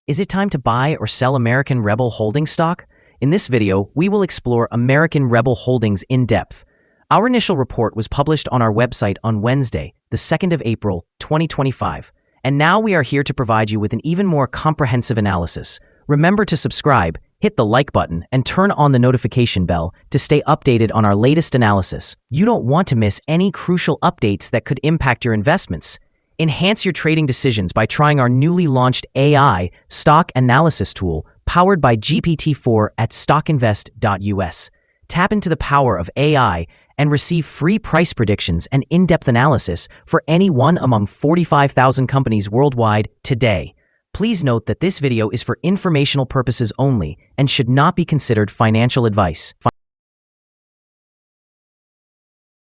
Is it time to buy or sell American Rebel Holdings stock? In this video, we will explore American Rebel Holdings in depth. Our initial report was published on our website on Wednesday, the 2nd of April, 2025. And now we are here to provide you with an even more comprehensive analysis. Remember to subscribe, hit the like button, and turn on the notification bell to stay updated on our latest analysis. You don't want to miss any crucial updates that could impact your investments. Enhance your trading decisions by trying our newly launched AI stock analysis tool powered by GPT-4 at StockInvest.us. Tap into the power of AI and receive free price predictions and in-depth analysis for any one among 45,000 companies worldwide today. Please note that this video is for informational purposes only and should not be considered financial advice.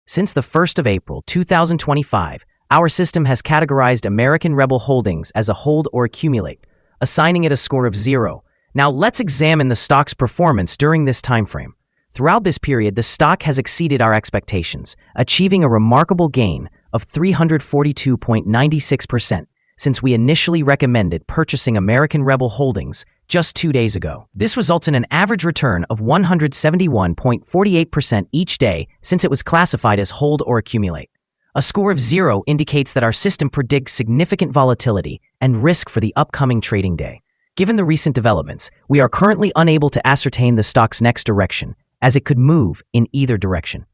Since the 1st of April 2025, our system has categorized American Rebel Holdings as a hold or accumulate, assigning it a score of 0. Now let's examine the stock's performance during this time frame. Throughout this period, the stock has exceeded our expectations, achieving a remarkable gain of 342.96% since we initially recommended purchasing American Rebel Holdings just 2 days ago. This results in an average return of 171.48% each day since it was classified as hold or accumulate. A score of 0 indicates that our system predicts significant volatility and risk for the upcoming trading day. Given the recent developments, we are currently unable to ascertain the stock's next direction, as it could move in either direction.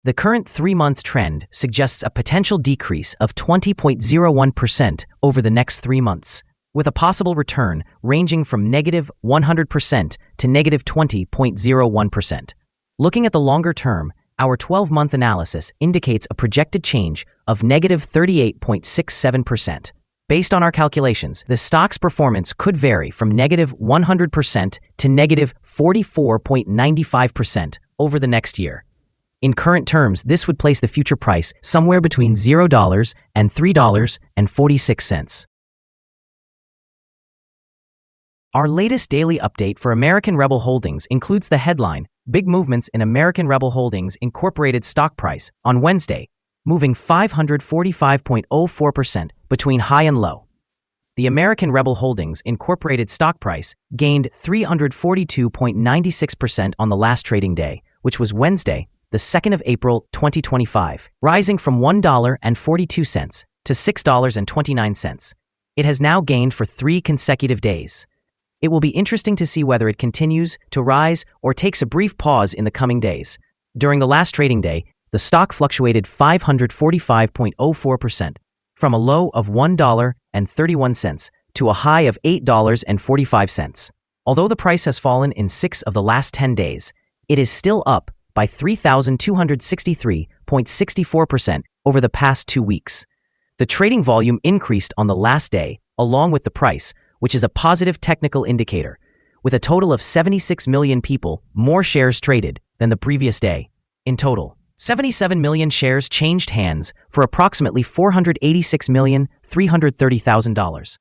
The current 3-month trend suggests a potential decrease of 20.01% over the next 3 months, with a possible return ranging from negative 100% to negative 20.01%. Looking at the longer term, our 12-month analysis indicates a projected change of negative 38.67%. Based on our calculations, the stock's performance could vary from negative 100% to negative 44.95% over the next year. In current terms, this would place the future price somewhere between $0 and $3.46. Our latest daily update for American Rebel Holdings includes the headline, Big Movements in American Rebel Holdings Incorporated Stock Price on Wednesday, moving 545.04% between high and low. The American Rebel Holdings Incorporated stock price gained 342.96% on the last trading day, which was Wednesday, the 2nd of April 2025, rising from $1.42 to $6.29. It has now gained for 3 consecutive days. It will be interesting to see whether it continues to rise or takes a brief pause in the coming days. During the last trading day, the stock fluctuated 545.04% from a low of $1.31 to a high of $8.45. Although the price has fallen in 6 of the last 10 days, it is still up by 3,263.64% over the past 2 weeks. The trading volume increased on the last day, along with the price, which is a positive technical indicator, with a total of 76 million people more shares traded than the previous day. In total, 77 million shares changed hands for approximately $486,330,000.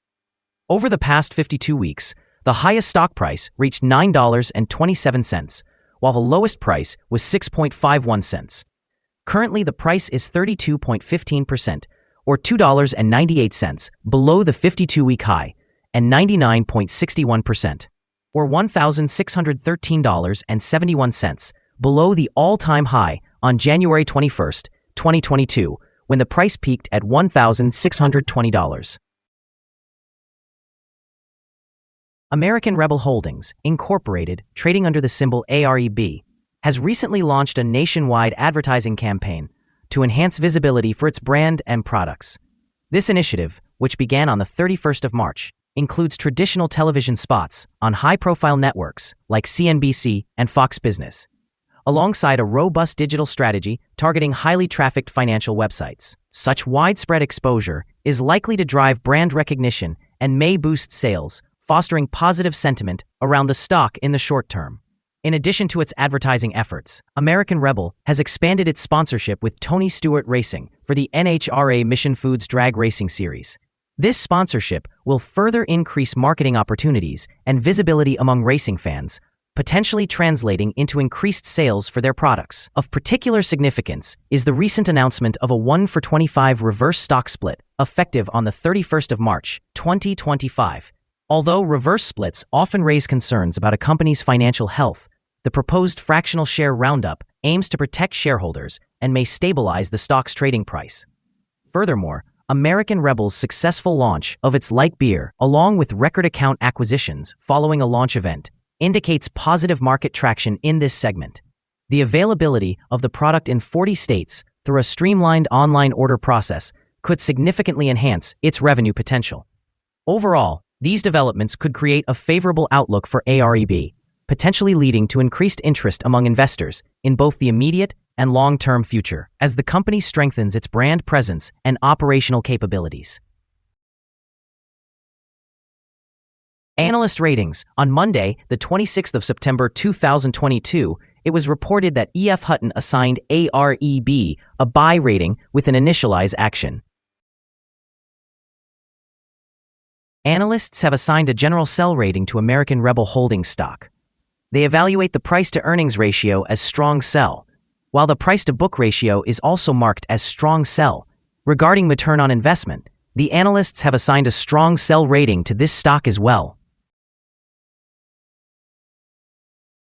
Over the past 52 weeks, the highest stock price reached $9.27, while the lowest price was 6.51 cents. Currently, the price is 32.15%, or $2.98, below the 52-week high, and 99.61%, or $1,613.71, below the all-time high on January 21st, 2022, when the price peaked at $1,620. American Rebel Holdings, Incorporated, trading under the symbol AREB, has recently launched a nationwide advertising campaign to enhance visibility for its brand and products. This initiative, which began on the 31st of March, includes traditional television spots on high-profile networks like CNBC and Fox Business, alongside a robust digital strategy targeting highly trafficked financial websites. Such widespread exposure is likely to drive brand recognition and may boost sales, fostering positive sentiment around the stock in the short term. In addition to its advertising efforts, American Rebel has expanded its sponsorship with Tony Stewart Racing for the NHRA Mission Foods Drag Racing Series. This sponsorship will further increase marketing opportunities and visibility among racing fans, potentially translating into increased sales for their products. Of particular significance is the recent announcement of a 1-for-25 reverse stock split, effective on the 31st of March, 2025. Although reverse splits often raise concerns about a company's financial health, the proposed fractional share roundup aims to protect shareholders and may stabilize the stock's trading price. Furthermore, American Rebel's successful launch of its light beer, along with record account acquisitions following a launch event, indicates positive market traction in this segment. The availability of the product in 40 states through a streamlined online order process could significantly enhance its revenue potential. Overall, these developments could create a favorable outlook for AREB, potentially leading to increased interest among investors in both the immediate and long-term future as the company strengthens its brand presence and operational capabilities. Analyst ratings. On Monday, the 26th of September 2022, it was reported that EF Hutton assigned AREB a buy rating with an initialize action. Analysts have assigned a general sell rating to American Rebel Holdings stock. They evaluate the price-to-earnings ratio as strong sell, while the price-to-book ratio is also marked as strong sell. Regarding return on investment, the analysts have assigned a strong sell rating to this stock as well.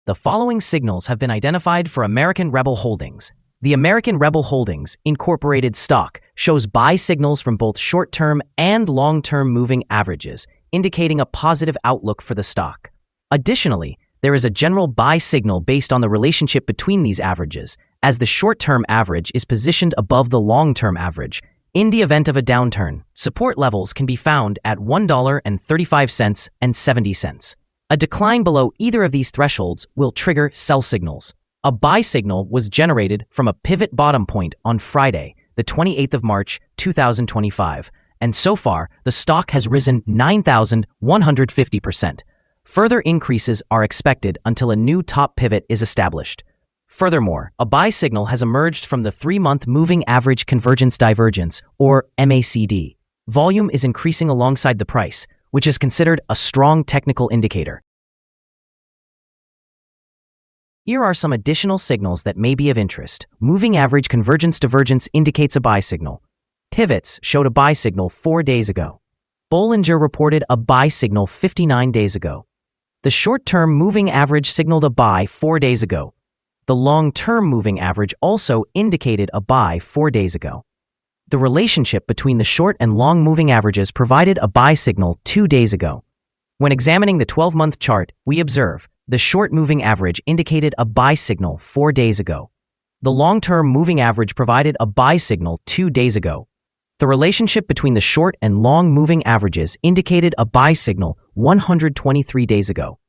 The following signals have been identified for American Rebel Holdings. The American Rebel Holdings Incorporated stock shows buy signals from both short-term and long-term moving averages, indicating a positive outlook for the stock. Additionally, there is a general buy signal based on the relationship between these averages, as the short-term average is positioned above the long-term average. In the event of a downturn, support levels can be found at $1.35 and 70 cents. A decline below either of these thresholds will trigger sell signals. A buy signal was generated from a pivot bottom point on Friday, the 28th of March, 2025, and so far, the stock has risen 9,150%. Further increases are expected until a new top pivot is established. Furthermore, a buy signal has emerged from the 3-month Moving Average Convergence Divergence, or MACD. Volume is increasing alongside the price, which is considered a strong technical indicator. Here are some additional signals that may be of interest. Moving Average Convergence Divergence indicates a buy signal. Pivots showed a buy signal 4 days ago. Bollinger reported a buy signal 59 days ago. The short-term moving average signaled a buy 4 days ago. The long-term moving average also indicated a buy 4 days ago. The relationship between the short and long moving averages provided a buy signal 2 days ago. When examining the 12-month chart, we observe the short moving average indicated a buy signal 4 days ago. The long-term moving average provided a buy signal 2 days ago. The relationship between the short and long moving averages indicated a buy signal 123 days ago.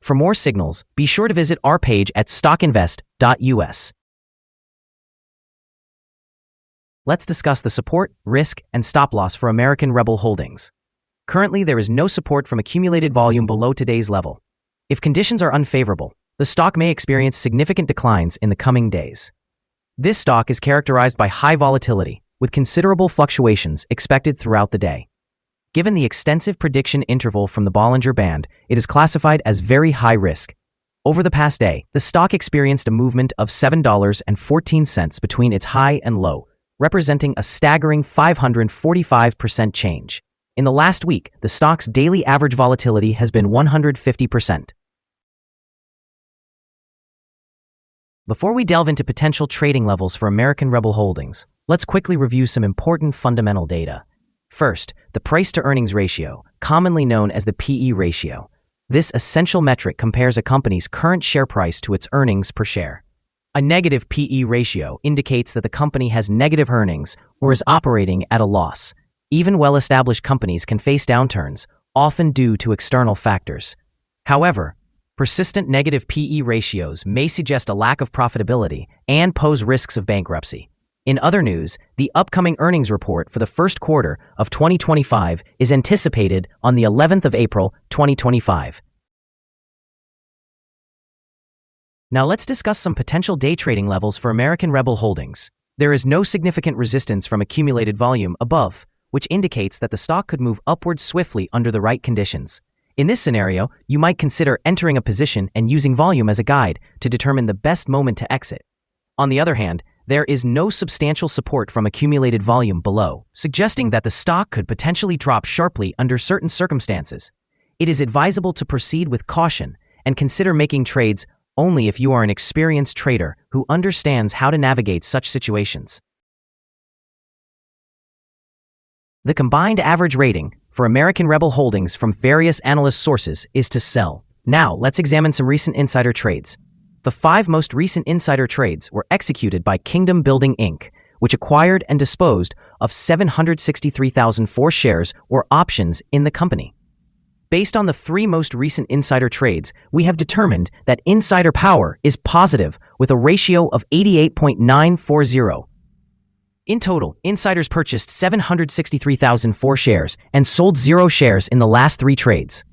For more signals, be sure to visit our page at StockInvest.us. Let's discuss the support, risk, and stop loss for American Rebel Holdings. Currently, there is no support from accumulated volume below today's level. If conditions are unfavorable, the stock may experience significant declines in the coming days. This stock is characterized by high volatility, with considerable fluctuations expected throughout the day. Given the extensive prediction interval from the Bollinger Band, it is classified as very high risk. Over the past day, the stock experienced a movement of $7.14 between its high and low, representing a staggering 545% change. In the last week, the stock's daily average volatility has been 150%. Before we delve into potential trading levels for American Rebel Holdings, let's quickly review some important fundamental data. First, the price-to-earnings ratio, commonly known as the PE ratio. This essential metric compares a company's current share price to its earnings per share. A negative PE ratio indicates that the company has negative earnings or is operating at a loss. Even well-established companies can face downturns, often due to external factors. However, persistent negative PE ratios may suggest a lack of profitability and pose risks of bankruptcy. In other news, the upcoming earnings report for the first quarter of 2025 is anticipated on the 11th of April, 2025. Now let's discuss some potential day trading levels for American Rebel Holdings. There is no significant resistance from accumulated volume above, which indicates that the stock could move upwards swiftly under the right conditions. In this scenario, you might consider entering a position and using volume as a guide to determine the best moment to exit. On the other hand, there is no substantial support from accumulated volume below, suggesting that the stock could potentially drop sharply under certain circumstances. It is advisable to proceed with caution and consider making trades only if you are an experienced trader who understands how to navigate such situations. The combined average rating for American Rebel Holdings from various analyst sources is to sell. Now, let's examine some recent insider trades. The 5 most recent insider trades were executed by Kingdom Building Inc., which acquired and disposed of 763,004 shares or options in the company. Based on the 3 most recent insider trades, we have determined that insider power is positive with a ratio of 88.940. In total, insiders purchased 763,004 shares and sold 0 shares in the last 3 trades.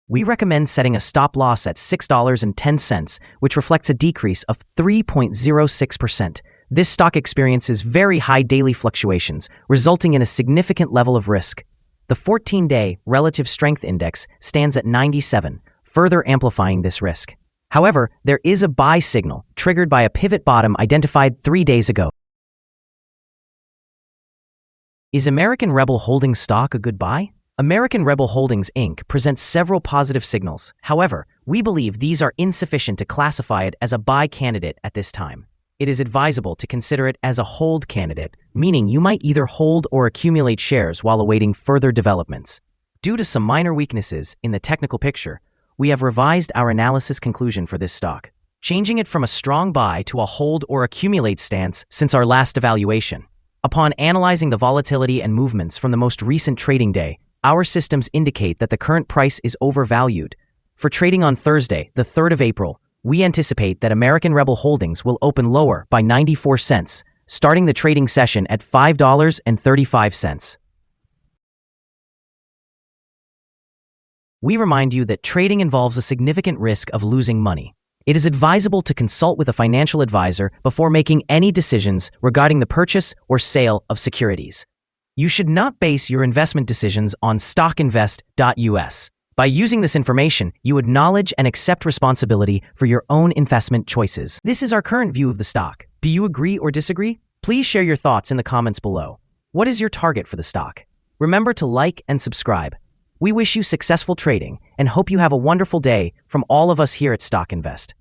We recommend setting a stop loss at $6.10, which reflects a decrease of 3.06%. This stock experiences very high daily fluctuations, resulting in a significant level of risk. The 14-day relative strength index stands at 97, further amplifying this risk. However, there is a buy signal triggered by a pivot bottom identified 3 days ago. Is American Rebel Holdings stock a good buy? American Rebel Holdings Inc. presents several positive signals. However, we believe these are insufficient to classify it as a buy candidate at this time. It is advisable to consider it as a hold candidate, meaning you might either hold or accumulate shares while awaiting further developments. Due to some minor weaknesses in the technical picture, we have revised our analysis conclusion for this stock, changing it from a strong buy to a hold or accumulate stance since our last evaluation. Upon analyzing the volatility and movements from the most recent trading day, our systems indicate that the current price is overvalued. For trading on Thursday, the 3rd of April, we anticipate that American Rebel Holdings will open lower by 94 cents, starting the trading session at $5.35. We remind you that trading involves a significant risk of losing money. It is advisable to consult with a financial advisor before making any decisions regarding the purchase or sale of securities. You should not base your investment decisions on StockInvest.us. By using this information, you acknowledge and accept responsibility for your own investment choices. This is our current view of the stock. Do you agree or disagree? Please share your thoughts in the comments below. What is your target for the stock? Remember to like and subscribe. We wish you successful trading and hope you have a wonderful day from all of us here at StockInvest.